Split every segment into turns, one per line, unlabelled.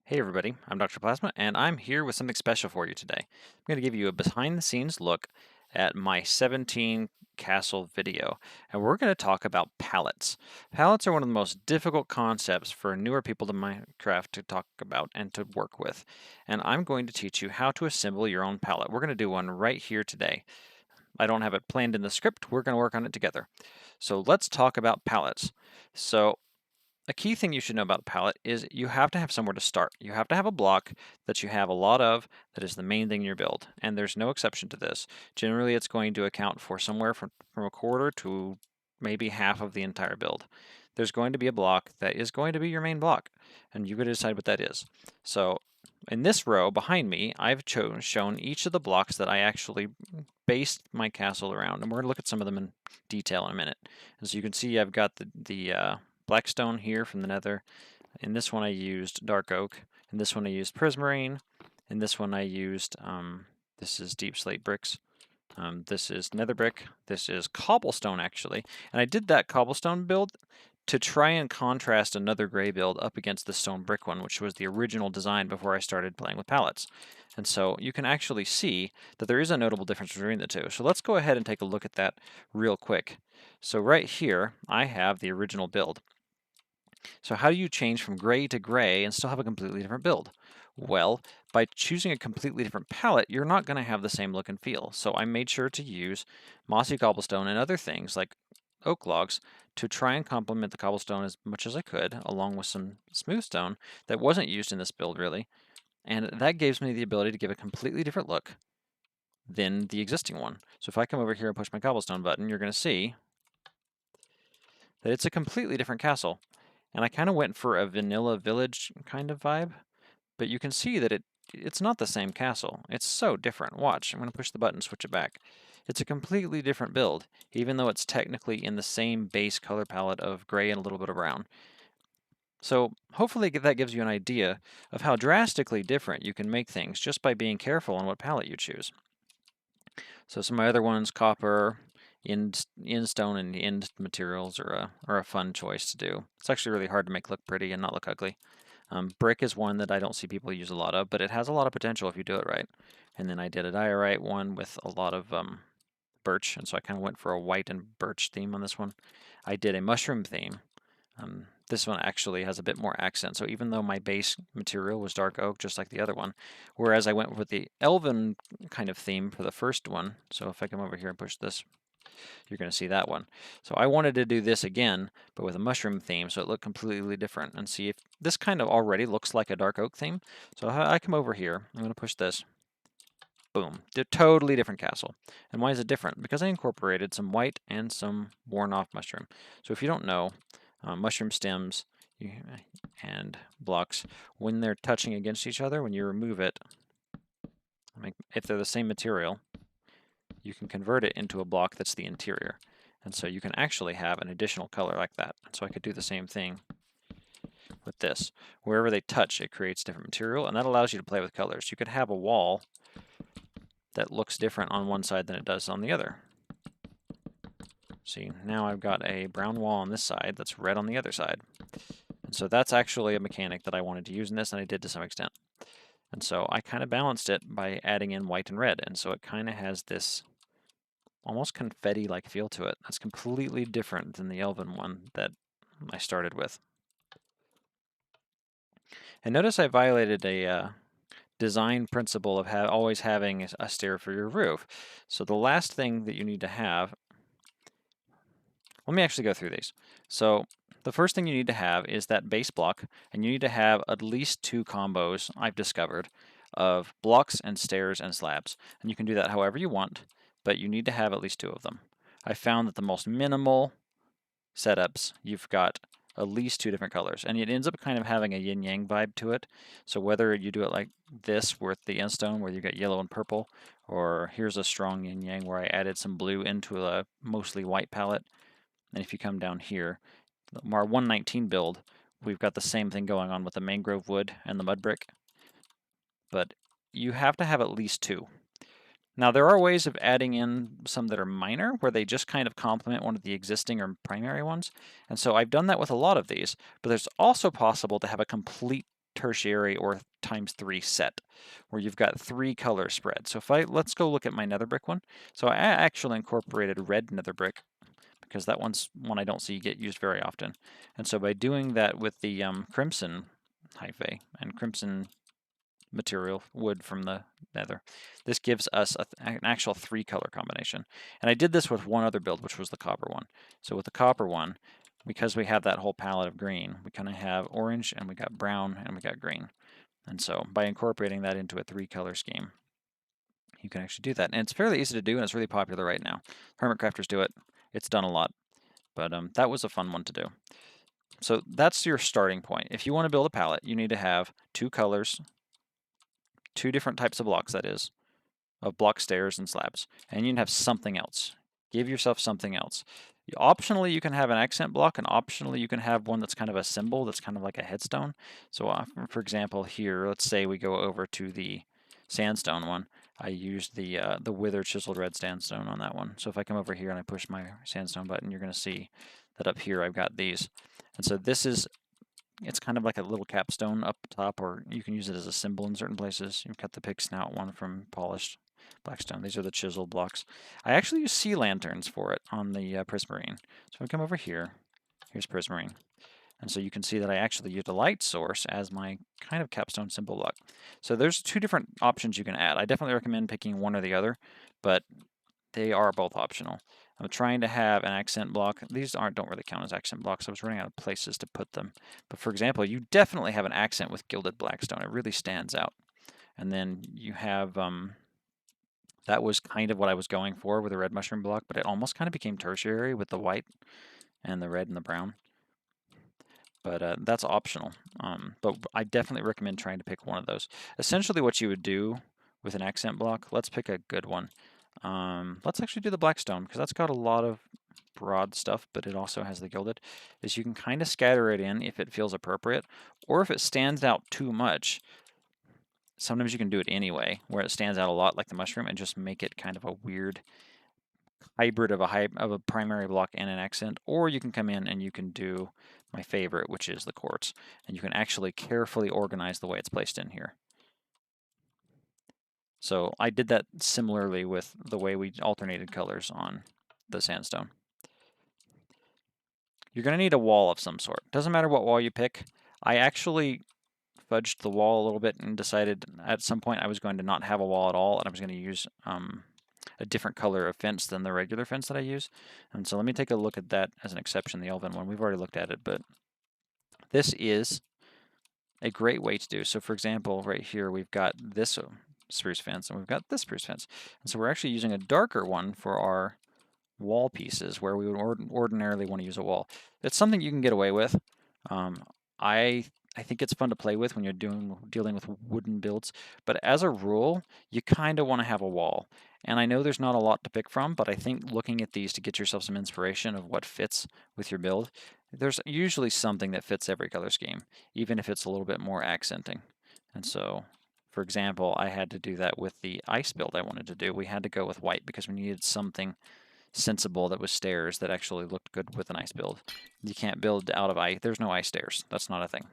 Hey everybody, I'm DoctorPlasma, and I'm here with something special for you today. I'm going to give you a behind-the-scenes look at my 17 castle video, and we're going to talk about palettes. Palettes are one of the most difficult concepts for newer people to Minecraft to talk about and to work with, and I'm going to teach you how to assemble your own palette. We're going to do one right here today. I don't have it planned in the script, we're going to work on it together. So let's talk about palettes. So a key thing you should know about a palette is you have to have somewhere to start. You have to have a block that you have a lot of that is the main thing in your build, and there's no exception to this. Generally, it's going to account for somewhere from a quarter to maybe half of the entire build. There's going to be a block that is going to be your main block, and you've got to decide what that is. So in this row behind me, I've shown each of the blocks that I actually based my castle around, and we're going to look at some of them in detail in a minute. And so you can see I've got the blackstone here from the nether. In this one I used dark oak. In this one I used prismarine. In this one I used, this is deep slate bricks. This is nether brick. This is cobblestone actually. And I did that cobblestone build to try and contrast another gray build up against the stone brick one, which was the original design before I started playing with palettes. And so you can actually see that there is a notable difference between the two. So let's go ahead and take a look at that real quick. So right here, I have the original build. So how do you change from gray to gray and still have a completely different build? Well, by choosing a completely different palette, you're not going to have the same look and feel. So I made sure to use mossy cobblestone and other things like oak logs to try and complement the cobblestone as much as I could, along with some smooth stone that wasn't used in this build really. And that gives me the ability to give a completely different look than the existing one. So if I come over here and push my cobblestone button, you're going to see that it's a completely different castle. And I kind of went for a vanilla village kind of vibe, but you can see that it's not the same castle. It's so different. Watch, I'm going to push the button, switch it back. It's a completely different build, even though it's technically in the same base color palette of gray and a little bit of brown. So hopefully that gives you an idea of how drastically different you can make things just by being careful on what palette you choose. So some of my other ones, copper, in stone and end materials are a fun choice to do. It's actually really hard to make look pretty and not look ugly. Brick is one that I don't see people use a lot of, but it has a lot of potential if you do it right. And then I did a diorite one with a lot of birch, and so I kind of went for a white and birch theme on this one. I did a mushroom theme. This one actually has a bit more accent, so even though my base material was dark oak, just like the other one, whereas I went with the Elven kind of theme for the first one, so if I come over here and push this, you're going to see that one. So I wanted to do this again, but with a mushroom theme, so it looked completely different. And see if this kind of already looks like a dark oak theme. So I come over here, I'm going to push this. Boom, totally different castle. And why is it different? Because I incorporated some white and some worn off mushroom. So if you don't know, mushroom stems and blocks, when they're touching against each other, when you remove it, if they're the same material, you can convert it into a block that's the interior. And so you can actually have an additional color like that. And so I could do the same thing with this. Wherever they touch, it creates different material, and that allows you to play with colors. You could have a wall that looks different on one side than it does on the other. See, now I've got a brown wall on this side that's red on the other side. And so that's actually a mechanic that I wanted to use in this, and I did to some extent. And so I kind of balanced it by adding in white and red, and so it kind of has this almost confetti-like feel to it. That's completely different than the Elven one that I started with. And notice I violated a design principle of always having a stair for your roof. So the last thing that you need to have, let me actually go through these. So the first thing you need to have is that base block, and you need to have at least 2 combos, I've discovered, of blocks and stairs and slabs. And you can do that however you want, but you need to have at least 2 of them. I found that the most minimal setups, you've got at least 2 different colors, and it ends up kind of having a yin-yang vibe to it. So whether you do it like this with the end stone where you got yellow and purple, or here's a strong yin-yang where I added some blue into a mostly white palette, and if you come down here, our 119 build, we've got the same thing going on with the mangrove wood and the mud brick, but you have to have at least 2. Now, there are ways of adding in some that are minor, where they just kind of complement one of the existing or primary ones. And so I've done that with a lot of these, but there's also possible to have a complete tertiary or ×3 set, where you've got 3 colors spread. So let's go look at my nether brick one. So I actually incorporated red nether brick because that one's one I don't see get used very often. And so by doing that with the crimson hyphae and crimson material, wood from the nether, this gives us an actual 3 color combination. And I did this with one other build, which was the copper one. So with the copper one, because we have that whole palette of green, we kind of have orange and we got brown and we got green. And so by incorporating that into a 3 color scheme, you can actually do that. And it's fairly easy to do, and it's really popular right now. Hermit crafters do it. It's done a lot. But that was a fun one to do. So that's your starting point. If you want to build a palette, you need to have 2 colors, 2 different types of blocks, that is, of block stairs and slabs. And you can have something else. Give yourself something else. Optionally, you can have an accent block, and optionally, you can have one that's kind of a symbol, that's kind of like a headstone. So for example, here, let's say we go over to the sandstone one. I used the withered chiseled red sandstone on that one. So if I come over here and I push my sandstone button, you're going to see that up here I've got these. And so this is, it's kind of like a little capstone up top, or you can use it as a symbol in certain places. You've got the pig snout one from polished blackstone. These are the chiseled blocks. I actually use sea lanterns for it on the prismarine. So we come over here. Here's prismarine. And so you can see that I actually used a light source as my kind of capstone symbol block. So there's 2 different options you can add. I definitely recommend picking one or the other, but they are both optional. I'm trying to have an accent block. These don't really count as accent blocks. I was running out of places to put them. But for example, you definitely have an accent with gilded blackstone. It really stands out. And then you have, that was kind of what I was going for with the red mushroom block, but it almost kind of became tertiary with the white and the red and the brown. But that's optional. But I definitely recommend trying to pick one of those. Essentially what you would do with an accent block, let's pick a good one. Let's actually do the blackstone, because that's got a lot of broad stuff, but it also has the gilded, is you can kind of scatter it in if it feels appropriate, or if it stands out too much, sometimes you can do it anyway, where it stands out a lot like the mushroom, and just make it kind of a weird hybrid of a primary block and an accent. Or you can come in and you can do my favorite, which is the quartz, and you can actually carefully organize the way it's placed in here. So I did that similarly with the way we alternated colors on the sandstone. You're going to need a wall of some sort. Doesn't matter what wall you pick. I actually fudged the wall a little bit and decided at some point I was going to not have a wall at all, and I was going to use a different color of fence than the regular fence that I use. And so let me take a look at that as an exception, the Elven one. We've already looked at it, but this is a great way to do. So for example, right here we've got this spruce fence and we've got this spruce fence. And so we're actually using a darker one for our wall pieces where we would ordinarily want to use a wall. It's something you can get away with. I think it's fun to play with when you're dealing with wooden builds, but as a rule, you kind of want to have a wall. And I know there's not a lot to pick from, but I think looking at these to get yourself some inspiration of what fits with your build, there's usually something that fits every color scheme, even if it's a little bit more accenting. And so, for example, I had to do that with the ice build I wanted to do. We had to go with white because we needed something sensible that was stairs that actually looked good with an ice build. You can't build out of ice. There's no ice stairs. That's not a thing.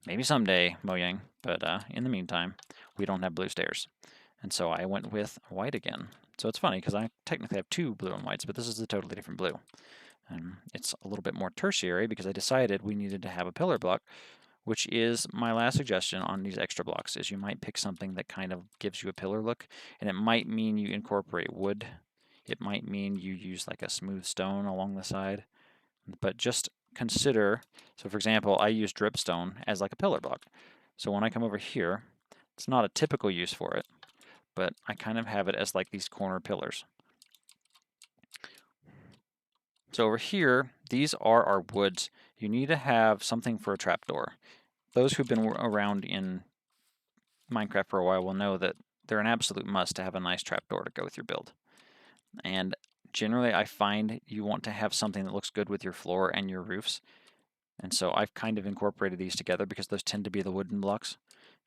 Maybe someday, Mojang, but in the meantime, we don't have blue stairs. And so I went with white again. So it's funny because I technically have 2 blue and whites, but this is a totally different blue. And it's a little bit more tertiary because I decided we needed to have a pillar block, which is my last suggestion on these extra blocks, is you might pick something that kind of gives you a pillar look, and it might mean you incorporate wood. It might mean you use like a smooth stone along the side, but just consider, so for example, I use dripstone as like a pillar block. So when I come over here, it's not a typical use for it, but I kind of have it as like these corner pillars. So over here, these are our woods. You need to have something for a trapdoor. Those who've been around in Minecraft for a while will know that they're an absolute must to have a nice trapdoor to go with your build. And generally I find you want to have something that looks good with your floor and your roofs. And so I've kind of incorporated these together because those tend to be the wooden blocks.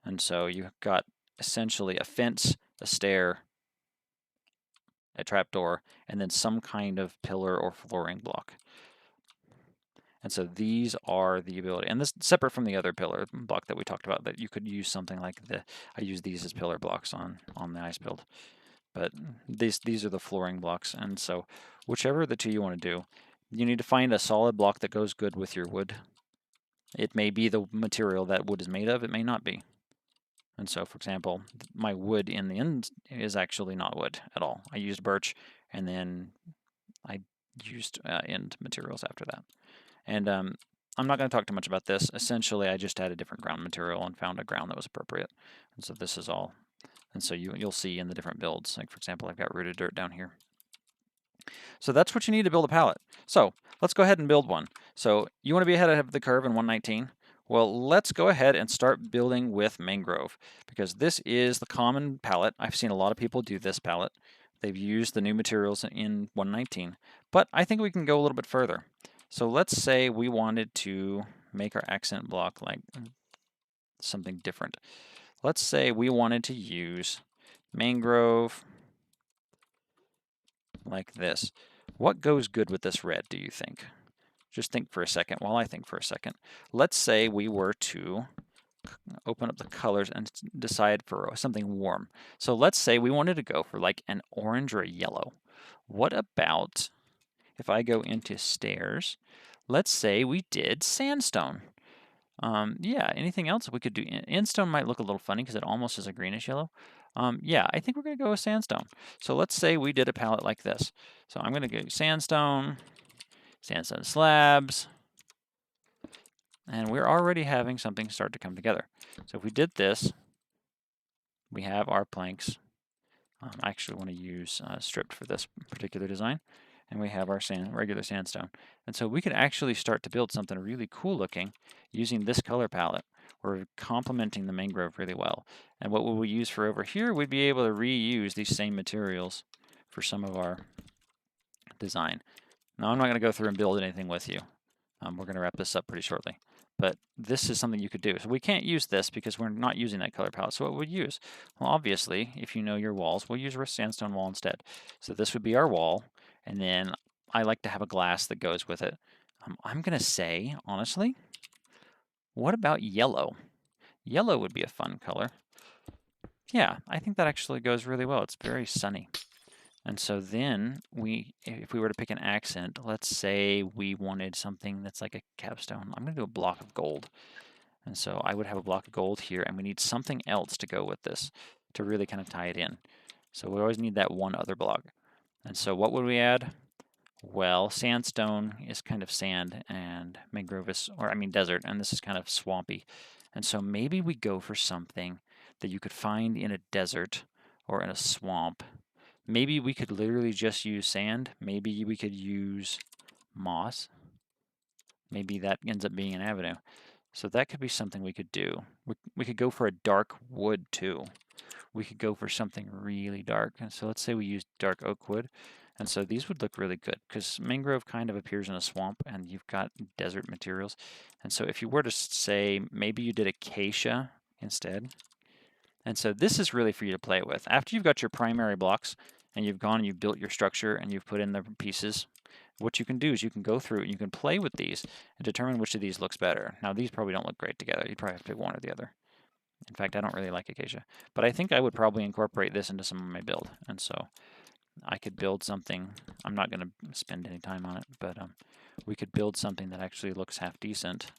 And so you've got essentially a fence, a stair, a trapdoor, and then some kind of pillar or flooring block. And so these are the ability, and this separate from the other pillar block that we talked about, that you could use something like I use these as pillar blocks on the ice build. But these are the flooring blocks, and so whichever of the two you want to do, you need to find a solid block that goes good with your wood. It may be the material that wood is made of, it may not be. And so, for example, my wood in the end is actually not wood at all. I used birch, and then I used end materials after that. And I'm not going to talk too much about this. Essentially, I just had a different ground material and found a ground that was appropriate. And so this is all. And so you'll see in the different builds, like for example, I've got rooted dirt down here. So that's what you need to build a pallet. So let's go ahead and build one. So you want to be ahead of the curve in 119? Well, let's go ahead and start building with mangrove, because this is the common pallet. I've seen a lot of people do this pallet. They've used the new materials in 119, but I think we can go a little bit further. So let's say we wanted to make our accent block like something different. Let's say we wanted to use mangrove like this. What goes good with this red, do you think? Just think for a second while I think for a second. Let's say we were to open up the colors and decide for something warm. So let's say we wanted to go for like an orange or a yellow. What about if I go into stairs? Let's say we did sandstone. Yeah, anything else we could do? Sandstone might look a little funny because it almost is a greenish yellow. Yeah, I think we're going to go with sandstone. So let's say we did a palette like this. So I'm going to go sandstone slabs, and we're already having something start to come together. So if we did this, we have our planks. I actually want to use stripped for this particular design. And we have our regular sandstone. And so we could actually start to build something really cool looking using this color palette. We're complementing the mangrove really well. And what will we use for over here? We'd be able to reuse these same materials for some of our design. Now I'm not going to go through and build anything with you. We're going to wrap this up pretty shortly. But this is something you could do. So we can't use this because we're not using that color palette. So what would we use? Well, obviously, if you know your walls, we'll use a sandstone wall instead. So this would be our wall. And then I like to have a glass that goes with it. I'm going to say, honestly, what about yellow? Yellow would be a fun color. Yeah, I think that actually goes really well. It's very sunny. And so then if we were to pick an accent, let's say we wanted something that's like a capstone. I'm going to do a block of gold. And so I would have a block of gold here, and we need something else to go with this to really kind of tie it in. So we always need that one other block. And so what would we add? Well, sandstone is kind of sand, and mangrove is, desert, and this is kind of swampy. And so maybe we go for something that you could find in a desert or in a swamp. Maybe we could literally just use sand. Maybe we could use moss. Maybe that ends up being an avenue. So that could be something we could do. We could go for a dark wood too. We could go for something really dark. And so let's say we use dark oak wood. And so these would look really good because mangrove kind of appears in a swamp and you've got desert materials. And so if you were to say maybe you did acacia instead. And so this is really for you to play with. After you've got your primary blocks and you've gone and you've built your structure and you've put in the pieces, what you can do is you can go through and you can play with these and determine which of these looks better. Now these probably don't look great together. You probably have to pick one or the other. In fact, I don't really like acacia, but I think I would probably incorporate this into some of my build. And so I could build something. I'm not going to spend any time on it, but we could build something that actually looks half decent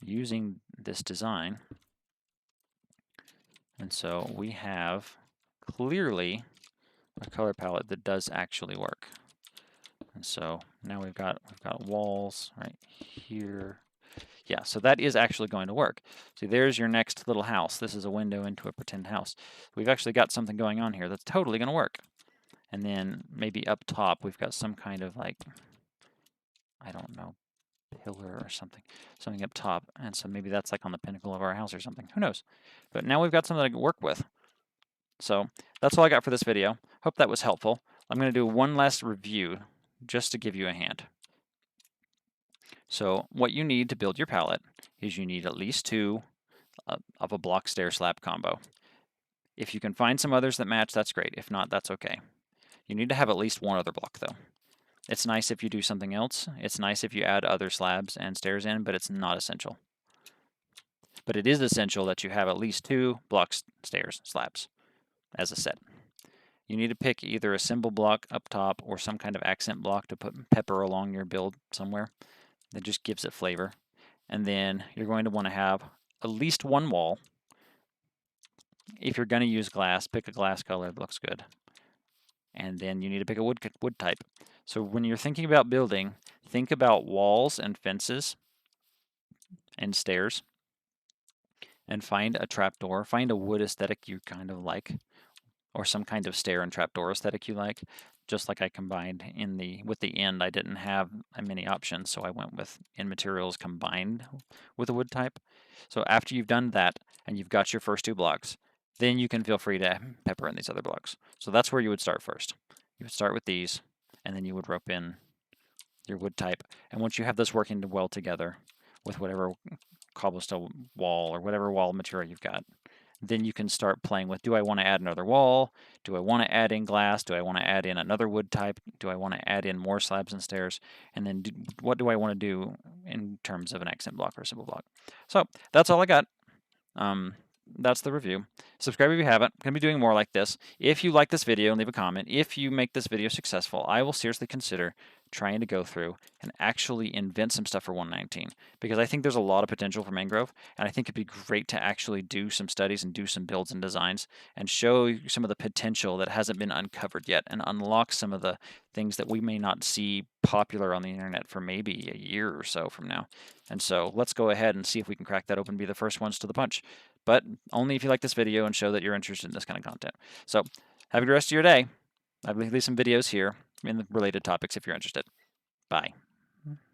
using this design. And so we have clearly a color palette that does actually work. And so now we've got walls right here. Yeah, so that is actually going to work. See, there's your next little house. This is a window into a pretend house. We've actually got something going on here that's totally going to work. And then maybe up top we've got some kind of like, I don't know, pillar or something up top. And so maybe that's like on the pinnacle of our house or something. Who knows? But now we've got something to work with. So that's all I got for this video. Hope that was helpful. I'm going to do one last review just to give you a hand. So what you need to build your palette is you need at least 2 of a block stair slab combo. If you can find some others that match, that's great. If not, that's okay. You need to have at least 1 other block though. It's nice if you do something else. It's nice if you add other slabs and stairs in, but it's not essential. But it is essential that you have at least 2 blocks, stairs, slabs as a set. You need to pick either a symbol block up top or some kind of accent block to put pepper along your build somewhere. That just gives it flavor. And then you're going to want to have at least 1 wall. If you're going to use glass, pick a glass color that looks good. And then you need to pick a wood type. So when you're thinking about building, think about walls and fences and stairs. And find a trapdoor. Find a wood aesthetic you kind of like, or some kind of stair and trapdoor aesthetic you like. Just like I combined with the end, I didn't have many options, so I went with end materials combined with a wood type. So after you've done that and you've got your first 2 blocks, then you can feel free to pepper in these other blocks. So that's where you would start first. You would start with these, and then you would rope in your wood type. And once you have this working well together with whatever cobblestone wall or whatever wall material you've got, then you can start playing with, do I want to add another wall? Do I want to add in glass? Do I want to add in another wood type? Do I want to add in more slabs and stairs? And then what do I want to do in terms of an accent block or a symbol block? So that's all I got. That's the review. Subscribe if you haven't. I'm going to be doing more like this. If you like this video, leave a comment. If you make this video successful, I will seriously consider trying to go through and actually invent some stuff for 119, because I think there's a lot of potential for mangrove, and I think it'd be great to actually do some studies and do some builds and designs and show you some of the potential that hasn't been uncovered yet and unlock some of the things that we may not see popular on the internet for maybe a year or so from now. And so let's go ahead and see if we can crack that open and be the first ones to the punch. But only if you like this video and show that you're interested in this kind of content. So have a good rest of your day. I'll leave some videos here in the related topics if you're interested. Bye.